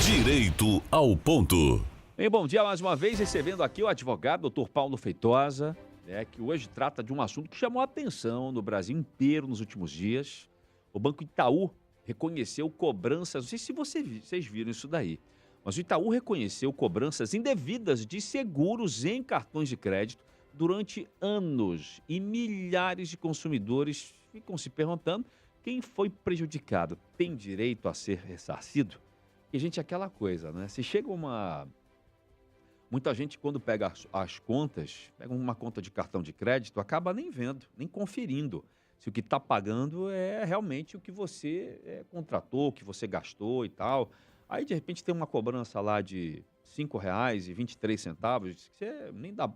Direito ao ponto. Bem, bom dia mais uma vez, recebendo aqui o advogado Dr. Paulo Feitosa, que hoje trata de um assunto que chamou a atenção no Brasil inteiro nos últimos dias. O Banco Itaú reconheceu cobranças, não sei se vocês viram isso daí, mas o Itaú reconheceu cobranças indevidas de seguros em cartões de crédito durante anos e milhares de consumidores ficam se perguntando quem foi prejudicado tem direito a ser ressarcido? E, gente, aquela coisa, né? Se chega Muita gente, quando pega as contas, pega uma conta de cartão de crédito, acaba nem vendo, nem conferindo se o que está pagando é realmente o que você contratou, o que você gastou e tal. Aí, de repente, tem uma cobrança lá de R$ 5,23, que você nem dá...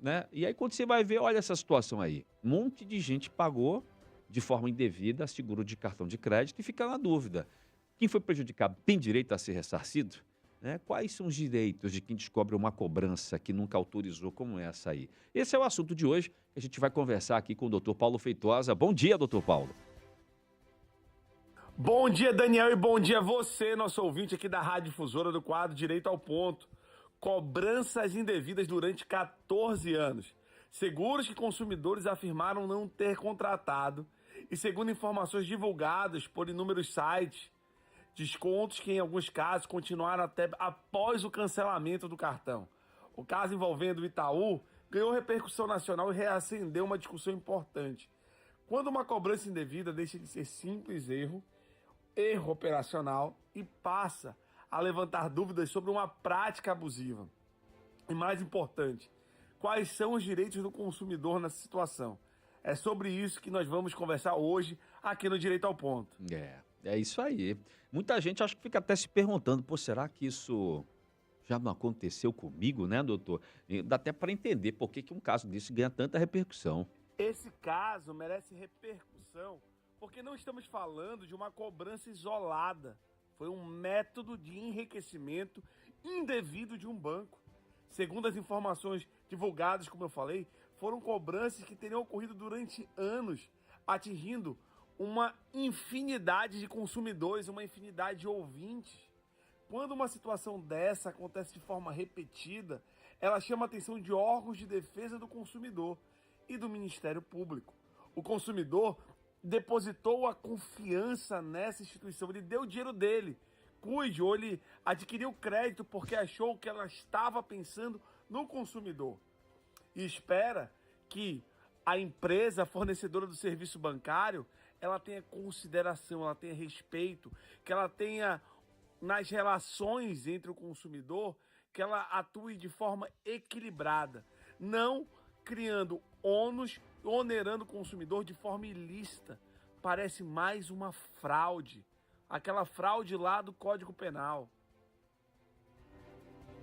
né? E aí, quando você vai ver, olha essa situação aí. Um monte de gente pagou de forma indevida seguro de cartão de crédito e fica na dúvida. Quem foi prejudicado tem direito a ser ressarcido? Né? Quais são os direitos de quem descobre uma cobrança que nunca autorizou como essa aí? Esse é o assunto de hoje, que a gente vai conversar aqui com o Dr. Paulo Feitosa. Bom dia, Dr. Paulo. Bom dia, Daniel, e bom dia a você, nosso ouvinte aqui da Rádio Difusora do quadro Direito ao Ponto. Cobranças indevidas durante 14 anos. Seguros que consumidores afirmaram não ter contratado e, segundo informações divulgadas por inúmeros sites, descontos que, em alguns casos, continuaram até após o cancelamento do cartão. O caso envolvendo o Itaú ganhou repercussão nacional e reacendeu uma discussão importante. Quando uma cobrança indevida deixa de ser simples erro operacional e passa a levantar dúvidas sobre uma prática abusiva. E mais importante, quais são os direitos do consumidor nessa situação? É sobre isso que nós vamos conversar hoje aqui no Direito ao Ponto. É isso aí. Muita gente acho que fica até se perguntando, será que isso já não aconteceu comigo, né, doutor? E dá até para entender por que um caso desse ganha tanta repercussão. Esse caso merece repercussão porque não estamos falando de uma cobrança isolada. Foi um método de enriquecimento indevido de um banco. Segundo as informações divulgadas, como eu falei, foram cobranças que teriam ocorrido durante anos, atingindo uma infinidade de consumidores, uma infinidade de ouvintes. Quando uma situação dessa acontece de forma repetida, ela chama a atenção de órgãos de defesa do consumidor e do Ministério Público. O consumidor depositou a confiança nessa instituição, ele deu o dinheiro dele, cuide, ou ele adquiriu crédito porque achou que ela estava pensando no consumidor. E espera que a empresa fornecedora do serviço bancário, ela tenha consideração, ela tenha respeito, que ela tenha nas relações entre o consumidor, que ela atue de forma equilibrada, não criando ônus, onerando o consumidor de forma ilícita. Parece mais uma fraude, aquela fraude lá do Código Penal.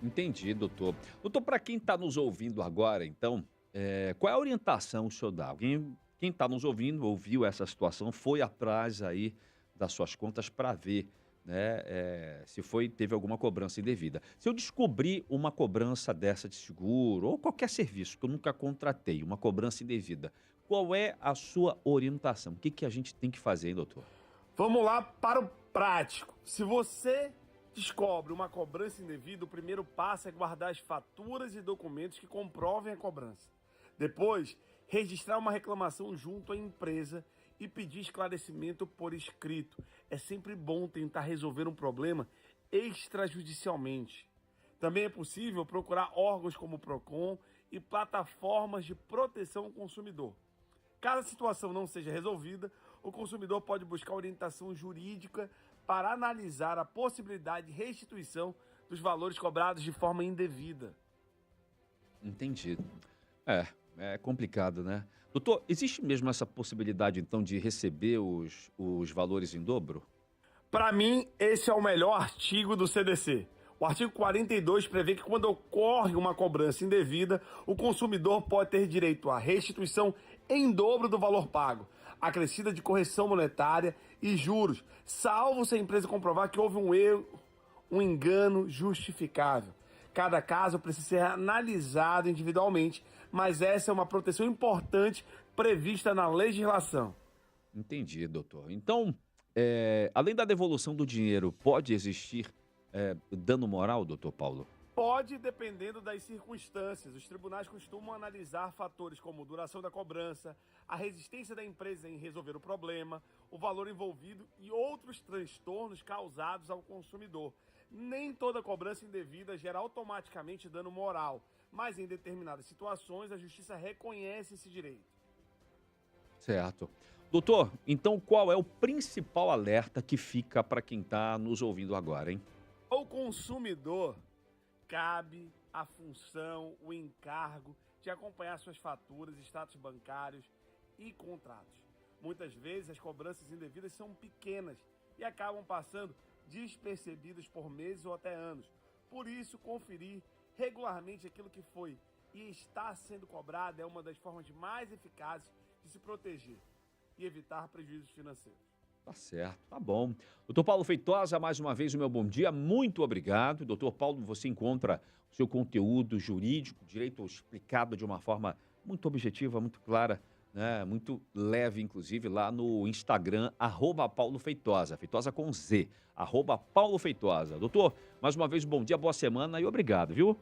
Entendi, doutor. Doutor, para quem está nos ouvindo agora, então, qual é a orientação que o senhor dá? Quem está nos ouvindo, ouviu essa situação, foi atrás aí das suas contas para ver, né, se teve alguma cobrança indevida. Se eu descobrir uma cobrança dessa de seguro ou qualquer serviço que eu nunca contratei, uma cobrança indevida, qual é a sua orientação? O que a gente tem que fazer, hein, doutor? Vamos lá para o prático. Se você descobre uma cobrança indevida, o primeiro passo é guardar as faturas e documentos que comprovem a cobrança. Depois, registrar uma reclamação junto à empresa e pedir esclarecimento por escrito. É sempre bom tentar resolver um problema extrajudicialmente. Também é possível procurar órgãos como o PROCON e plataformas de proteção ao consumidor. Caso a situação não seja resolvida, o consumidor pode buscar orientação jurídica para analisar a possibilidade de restituição dos valores cobrados de forma indevida. Entendi. É complicado, né? Doutor, existe mesmo essa possibilidade, então, de receber os valores em dobro? Para mim, esse é o melhor artigo do CDC. O artigo 42 prevê que quando ocorre uma cobrança indevida, o consumidor pode ter direito à restituição em dobro do valor pago, acrescida de correção monetária e juros, salvo se a empresa comprovar que houve um erro, um engano justificável. Cada caso precisa ser analisado individualmente, mas essa é uma proteção importante prevista na legislação. Entendi, doutor. Então, além da devolução do dinheiro, pode existir dano moral, doutor Paulo? Pode, dependendo das circunstâncias. Os tribunais costumam analisar fatores como duração da cobrança, a resistência da empresa em resolver o problema, o valor envolvido e outros transtornos causados ao consumidor. Nem toda cobrança indevida gera automaticamente dano moral, mas em determinadas situações a justiça reconhece esse direito. Certo. Doutor, então qual é o principal alerta que fica para quem está nos ouvindo agora, hein? Ao consumidor cabe a função, o encargo de acompanhar suas faturas, status bancários e contratos. Muitas vezes as cobranças indevidas são pequenas e acabam passando despercebidas por meses ou até anos. Por isso, conferir regularmente aquilo que foi e está sendo cobrado é uma das formas mais eficazes de se proteger e evitar prejuízos financeiros. Tá certo, tá bom. Doutor Paulo Feitosa, mais uma vez o meu bom dia, muito obrigado. Doutor Paulo, você encontra o seu conteúdo jurídico, direito explicado de uma forma muito objetiva, muito clara, né? Muito leve, inclusive, lá no Instagram, @Paulo Feitosa, Feitosa com Z, @Paulo Feitosa. Doutor, mais uma vez, bom dia, boa semana e obrigado, viu?